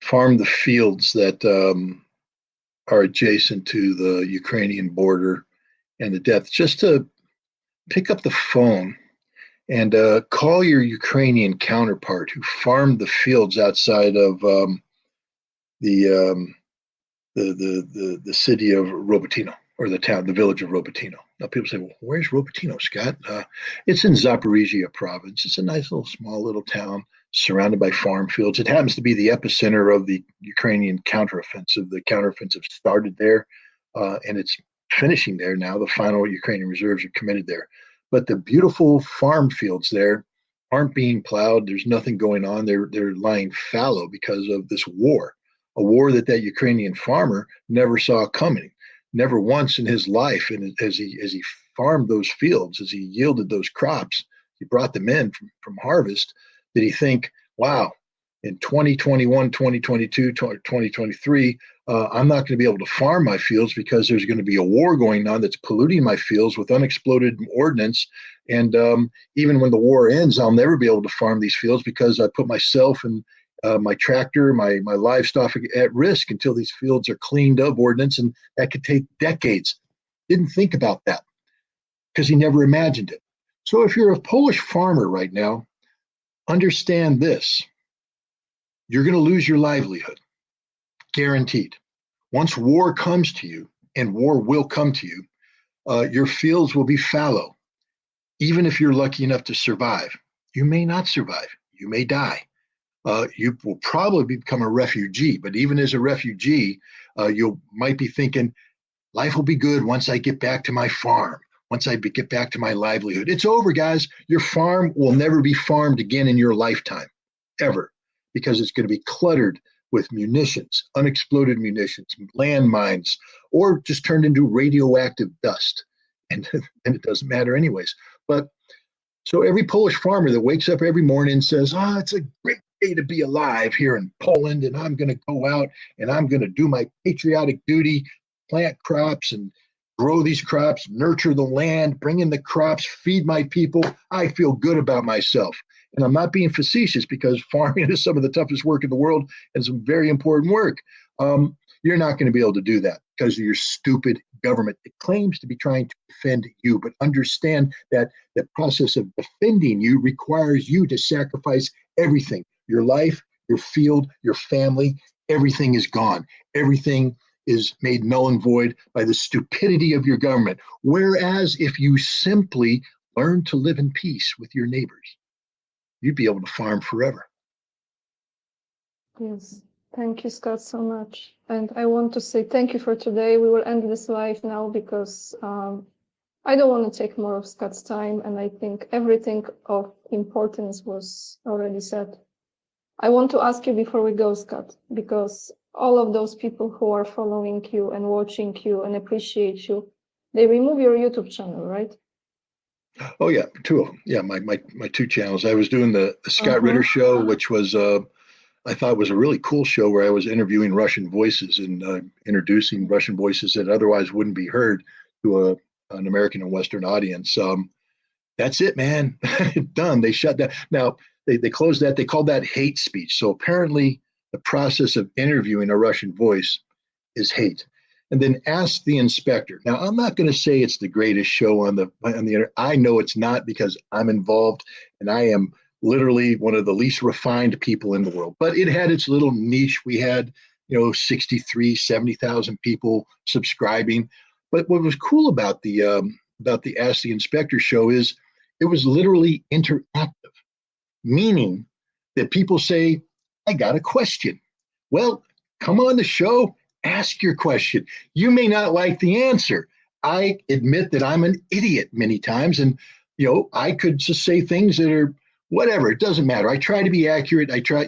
farm the fields that are adjacent to the Ukrainian border and the depth, just to pick up the phone and call your Ukrainian counterpart who farmed the fields outside of the, the city of Robotyno, or the village of Robotyno. Now people say, well, where's Robotyno, Scott? It's in Zaporizhia province. It's a nice little small little town surrounded by farm fields. It happens to be the epicenter of the Ukrainian counteroffensive. The counteroffensive started there, and it's finishing there now. The final Ukrainian reserves are committed there. But the beautiful farm fields there aren't being plowed. There's nothing going on. They're lying fallow because of this war, a war that Ukrainian farmer never saw coming, never once in his life. And as he farmed those fields, as he yielded those crops, he brought them in from harvest, did he think, wow, in 2021, 2022, 2023, I'm not going to be able to farm my fields because there's going to be a war going on that's polluting my fields with unexploded ordnance. And even when the war ends, I'll never be able to farm these fields because I put myself and my tractor, my livestock at risk until these fields are cleaned of ordnance, and that could take decades. Didn't think about that because he never imagined it. So if you're a Polish farmer right now, understand this. You're going to lose your livelihood, guaranteed. Once war comes to you, and war will come to you, your fields will be fallow. Even if you're lucky enough to survive, you may not survive. You may die. You will probably become a refugee. But even as a refugee, you might be thinking, life will be good once I get back to my farm, once I get back to my livelihood. It's over, guys. Your farm will never be farmed again in your lifetime, ever, because it's going to be cluttered with munitions, unexploded munitions, landmines, or just turned into radioactive dust. And it doesn't matter anyways. But so every Polish farmer that wakes up every morning and says, it's a great day to be alive here in Poland, and I'm going to go out and I'm going to do my patriotic duty, plant crops and grow these crops, nurture the land, bring in the crops, feed my people. I feel good about myself. And I'm not being facetious, because farming is some of the toughest work in the world and some very important work. You're not going to be able to do that because of your stupid government. It claims to be trying to defend you, but understand that the process of defending you requires you to sacrifice everything. Your life, your field, your family, everything is gone. Everything is made null and void by the stupidity of your government. Whereas if you simply learn to live in peace with your neighbors, you'd be able to farm forever. Yes. Thank you, Scott, so much. And I want to say thank you for today. We will end this live now because I don't want to take more of Scott's time. And I think everything of importance was already said. I want to ask you before we go, Scott, because all of those people who are following you and watching you and appreciate you, they remove your YouTube channel, right? Oh, yeah, two of them. Yeah, my two channels. I was doing the Scott Ritter show, which was I thought was a really cool show where I was interviewing Russian voices and introducing Russian voices that otherwise wouldn't be heard to an American and Western audience. That's it, man. Done. They shut down. Now, they closed that. They called that hate speech. So apparently the process of interviewing a Russian voice is hate. And then Ask the Inspector. Now, I'm not going to say it's the greatest show on the internet. I know it's not, because I'm involved and I am literally one of the least refined people in the world. But it had its little niche. We had, 70,000 people subscribing. But what was cool about the Ask the Inspector show is it was literally interactive, meaning that people say, I got a question. Well, come on the show, ask your question. You may not like the answer. I admit that I'm an idiot many times, and I could just say things that are whatever. It doesn't matter. I try to be accurate. I try,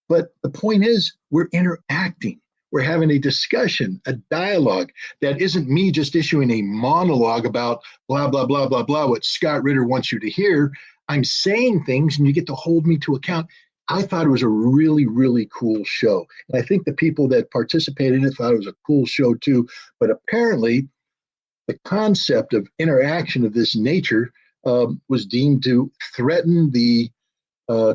but the point is, we're interacting. We're having a discussion, a dialogue that isn't me just issuing a monologue about blah, blah, blah, blah, blah, what Scott Ritter wants you to hear. I'm saying things and you get to hold me to account. I thought it was a really, really cool show. And I think the people that participated in it thought it was a cool show too. But apparently the concept of interaction of this nature was deemed to threaten the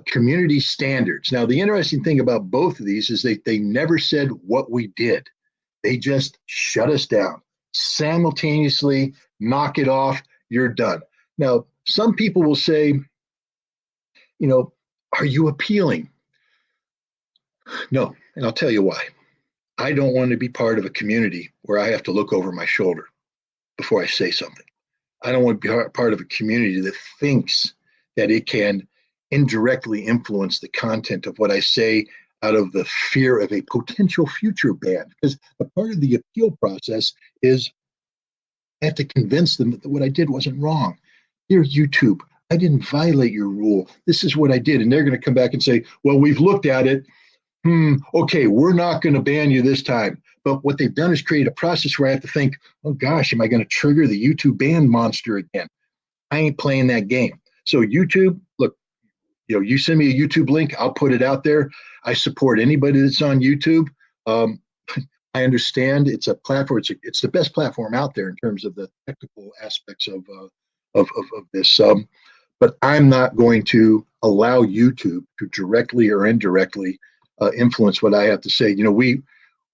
community standards. Now, the interesting thing about both of these is they never said what we did. They just shut us down, simultaneously knock it off, you're done. Now, some people will say, are you appealing? No, and I'll tell you why. I don't want to be part of a community where I have to look over my shoulder before I say something. I don't want to be part of a community that thinks that it can indirectly influence the content of what I say out of the fear of a potential future ban. Because a part of the appeal process is I have to convince them that what I did wasn't wrong. Dear YouTube, I didn't violate your rule. This is what I did. And they're going to come back and say, well, we've looked at it. Okay, we're not going to ban you this time. But what they've done is create a process where I have to think, oh gosh, am I going to trigger the YouTube ban monster again? I ain't playing that game. So YouTube, look, you send me a YouTube link, I'll put it out there. I support anybody that's on YouTube. I understand it's a platform. It's the best platform out there in terms of the technical aspects of this. But I'm not going to allow YouTube to directly or indirectly influence what I have to say.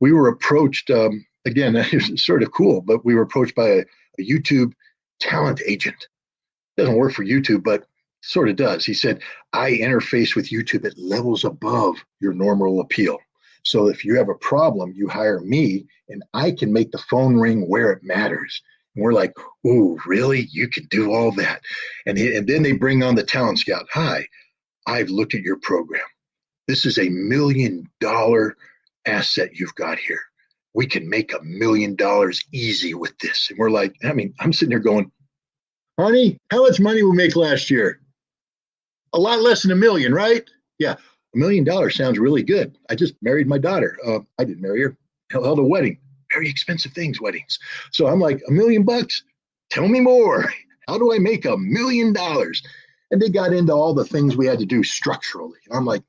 We were approached, again, it's sort of cool, but we were approached by a YouTube talent agent. Doesn't work for YouTube, but sort of does. He said, I interface with YouTube at levels above your normal appeal. So if you have a problem, you hire me and I can make the phone ring where it matters. And we're like, ooh, really? You can do all that? And then they bring on the talent scout. Hi, I've looked at your program. This is $1 million asset you've got here. We can make $1 million easy with this. And we're like, I'm sitting there going, honey, how much money we make last year? A lot less than $1 million, right? Yeah, $1 million sounds really good. I just married my daughter. I didn't marry her. Held a wedding. Very expensive things, weddings. So I'm like, $1 million? Tell me more. How do I make $1 million? And they got into all the things we had to do structurally. And I'm like,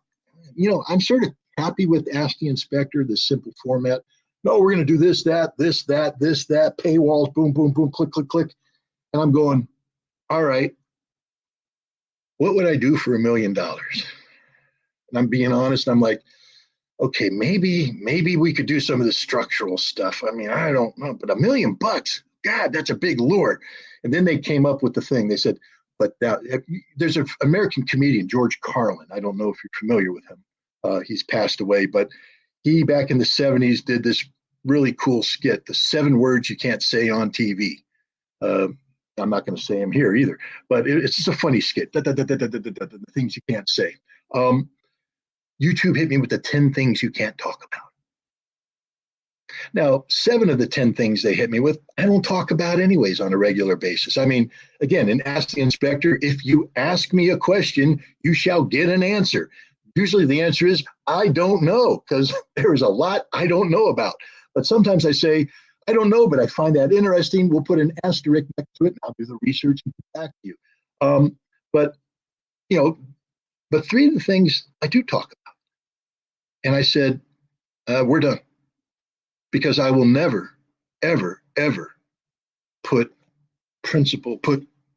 I'm sort of happy with Ask the Inspector, this simple format. No, we're going to do this, that, paywalls, boom, boom, boom, click, click, click. And I'm going, all right, what would I do for $1 million? And I'm being honest. I'm like, okay, maybe we could do some of the structural stuff. I don't know, but $1 million, God, that's a big lure. And then they came up with the thing. They said, but now there's an American comedian, George Carlin. I don't know if you're familiar with him. He's passed away, but he back in the 70s did this really cool skit, the 7 words you can't say on TV. I'm not going to say them here either, but it's just a funny skit. The things you can't say. YouTube hit me with the 10 things you can't talk about. Now, 7 of the 10 things they hit me with, I don't talk about anyways on a regular basis. Again, in Ask the Inspector, if you ask me a question, you shall get an answer. Usually the answer is, I don't know, because there is a lot I don't know about. But sometimes I say, I don't know, but I find that interesting. We'll put an asterisk next to it, and I'll do the research and get back to you. But 3 of the things I do talk about. And I said, we're done. Because I will never, ever, ever put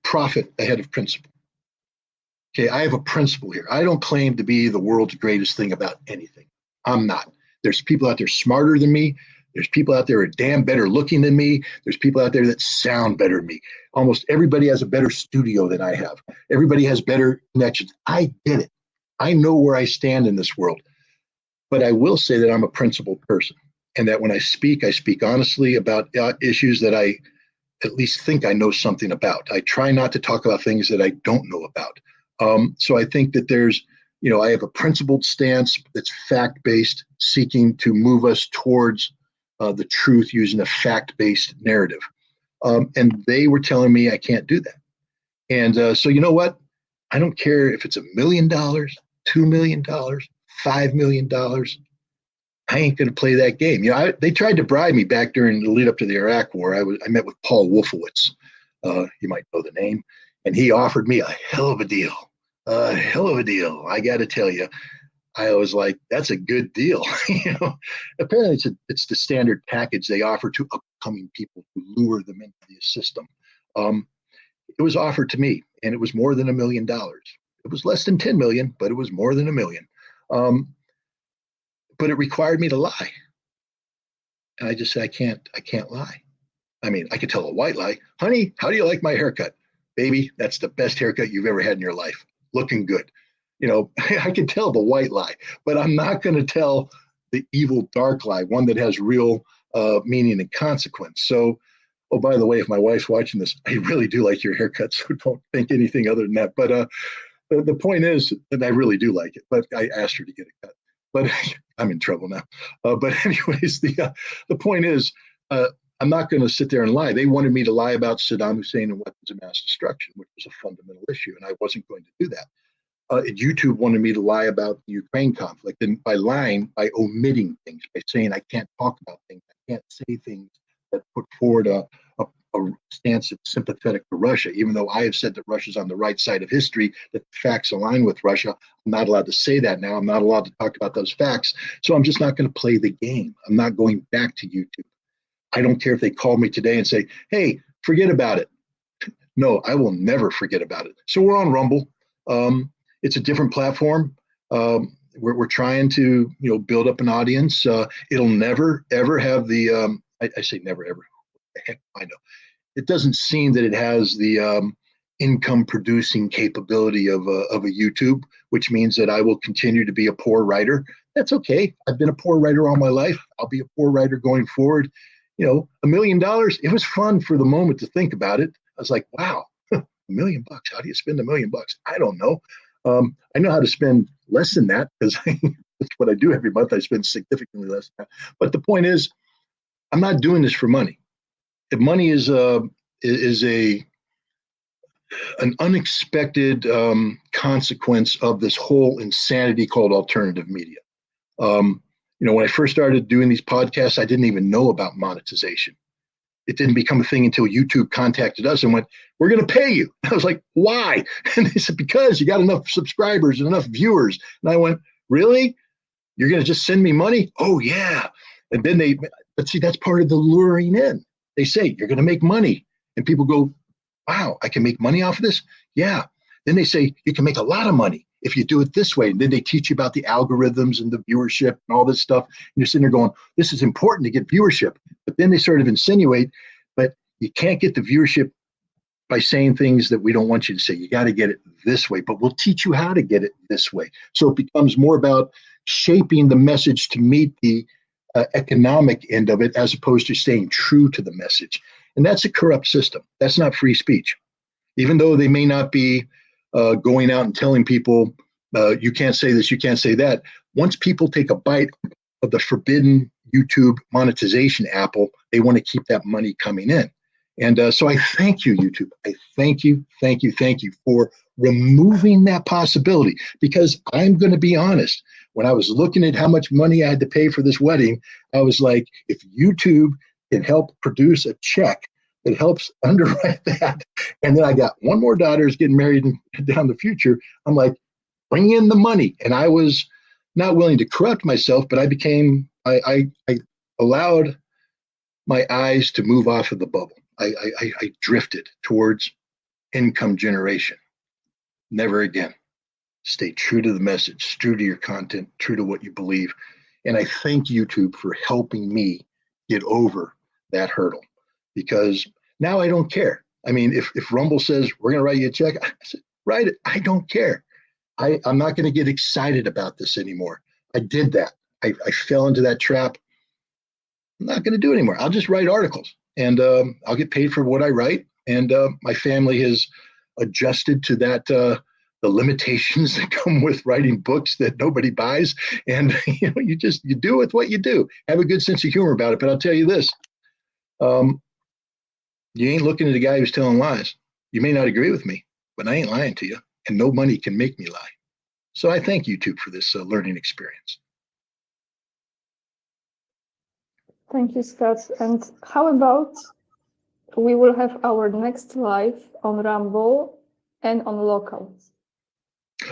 profit ahead of principle. Okay, I have a principle here. I don't claim to be the world's greatest thing about anything. I'm not. There's people out there smarter than me. There's people out there who are damn better looking than me. There's people out there that sound better than me. Almost everybody has a better studio than I have. Everybody has better connections. I get it. I know where I stand in this world. But I will say that I'm a principled person, and that when I speak honestly about issues that I at least think I know something about. I try not to talk about things that I don't know about. So I think that there's, I have a principled stance that's fact-based, seeking to move us towards the truth using a fact-based narrative. And they were telling me I can't do that. And so you know what? I don't care if it's $1 million, $2 million, $5 million. I ain't going to play that game. They tried to bribe me back during the lead up to the Iraq War. I met with Paul Wolfowitz. You might know the name. And he offered me a hell of a deal. I got to tell you, I was like, that's a good deal. Apparently it's the standard package they offer to upcoming people to lure them into the system. It was offered to me, and it was more than $1 million. It was less than 10 million, but it was more than $1 million. But it required me to lie. And I just said, I can't lie. I mean, I could tell a white lie. Honey, how do you like my haircut? Baby, that's the best haircut you've ever had in your life. Looking good. You know, I can tell the white lie, but I'm not going to tell the evil dark lie, one that has real meaning and consequence. So, oh, by the way, if my wife's watching this, I really do like your haircut, so don't think anything other than that. But the point is that I really do like it, but I asked her to get it cut. But I'm in trouble now. But anyways, the point is, I'm not going to sit there and lie. They wanted me to lie about Saddam Hussein and weapons of mass destruction, which was a fundamental issue, and I wasn't going to do that. YouTube wanted me to lie about the Ukraine conflict, and by lying, by omitting things, by saying I can't talk about things, I can't say things that put forward a stance that's sympathetic to Russia, even though I have said that Russia's on the right side of history, that the facts align with Russia. I'm not allowed to say that now. I'm not allowed to talk about those facts. So I'm just not going to play the game. I'm not going back to YouTube. I don't care if they call me today and say, hey, forget about it. No, I will never forget about it. So we're on Rumble. It's a different platform. We're trying to, build up an audience. It'll never, ever have the, I say never, ever. Heck, I know. It doesn't seem that it has the income producing capability of a YouTube, which means that I will continue to be a poor writer. That's okay. I've been a poor writer all my life. I'll be a poor writer going forward. $1 million, it was fun for the moment to think about it. I was like, wow, $1 million. How do you spend $1 million? I don't know. I know how to spend less than that because that's what I do every month. I spend significantly less than that. But the point is, I'm not doing this for money. If money is an unexpected consequence of this whole insanity called alternative media. When I first started doing these podcasts, I didn't even know about monetization. It didn't become a thing until YouTube contacted us and went, we're going to pay you. I was like, why? And they said, because you got enough subscribers and enough viewers. And I went, really? You're going to just send me money? Oh, yeah. And then but see, that's part of the luring in. They say, you're going to make money. And people go, wow, I can make money off of this? Yeah. Then they say, you can make a lot of money if you do it this way. And then they teach you about the algorithms and the viewership and all this stuff. And you're sitting there going, this is important to get viewership. But then they sort of insinuate, but you can't get the viewership by saying things that we don't want you to say. You got to get it this way, but we'll teach you how to get it this way. So it becomes more about shaping the message to meet the economic end of it, as opposed to staying true to the message. And that's a corrupt system. That's not free speech. Even though they may not be going out and telling people, you can't say this, you can't say that. Once people take a bite of the forbidden YouTube monetization apple, they want to keep that money coming in. And so I thank you, YouTube. I thank you for removing that possibility, because I'm going to be honest. When I was looking at how much money I had to pay for this wedding, I was like, if YouTube can help produce a check that helps underwrite that, and then I got one more daughter who's getting married down the future, I'm like, bring in the money. And I was not willing to corrupt myself, but I allowed my eyes to move off of the bubble. I drifted towards income generation. Never again. Stay true to the message, true to your content, true to what you believe. And I thank YouTube for helping me get over that hurdle, because now I don't care. I mean, if Rumble says, we're going to write you a check, I said, write it. I don't care. I'm not going to get excited about this anymore. I did that. I fell into that trap. I'm not going to do it anymore. I'll just write articles, and I'll get paid for what I write. And my family has adjusted to that, the limitations that come with writing books that nobody buys. And you do with what you do. Have a good sense of humor about it. But I'll tell you this, you ain't looking at a guy who's telling lies. You may not agree with me, but I ain't lying to you, and no money can make me lie. So I thank YouTube for this learning experience. Thank you, Scott. And how about we will have our next live on Rumble and on Locals?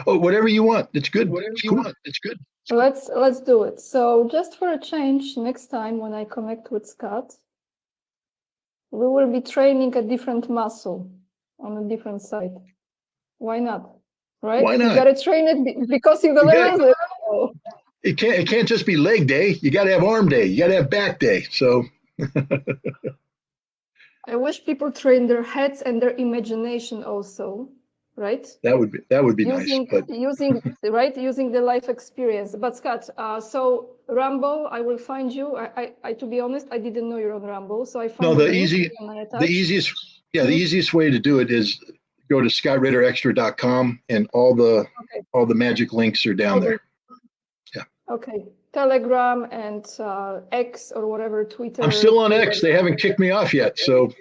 Oh, whatever you want. It's good. Whatever you want. It's good. Let's do it. So just for a change, next time when I connect with Scott, we will be training a different muscle on a different side. Why not? Right? Why not? You gotta train it because you're gonna lose it. Oh. It can't just be leg day. You got to have arm day. You got to have back day. So I wish people train their heads and their imagination also, right? that would be nice. But using the life experience. But Scott, so Rumble, I will find you. I to be honest, I didn't know you're on Rumble, so I found the easiest way to do it is go to scotritterextra.com, and all the magic links are down there. Yeah. Okay. Telegram and X or whatever, Twitter. I'm still on X. They haven't kicked me off yet. So.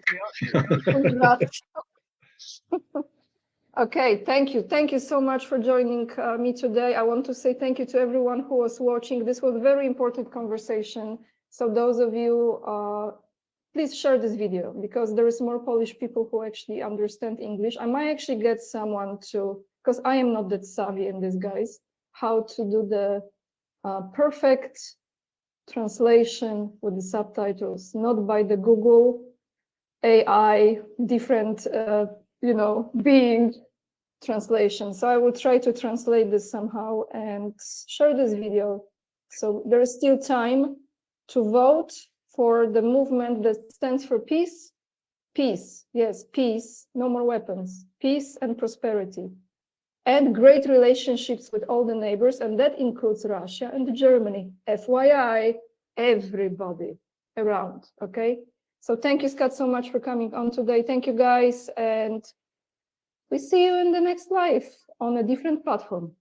Okay, thank you. Thank you so much for joining me today. I want to say thank you to everyone who was watching. This was a very important conversation. So those of you, please share this video, because there is more Polish people who actually understand English. I might actually get someone to, because I am not that savvy in this, guys, how to do the perfect translation with the subtitles, not by the Google AI different, being translation. So I will try to translate this somehow and share this video. So there is still time to vote for the movement that stands for peace. Peace, yes, peace, no more weapons, peace and prosperity, and great relationships with all the neighbors, and that includes Russia and Germany. FYI, everybody around, okay? So thank you, Scott, so much for coming on today. Thank you, guys, and we see you in the next live on a different platform.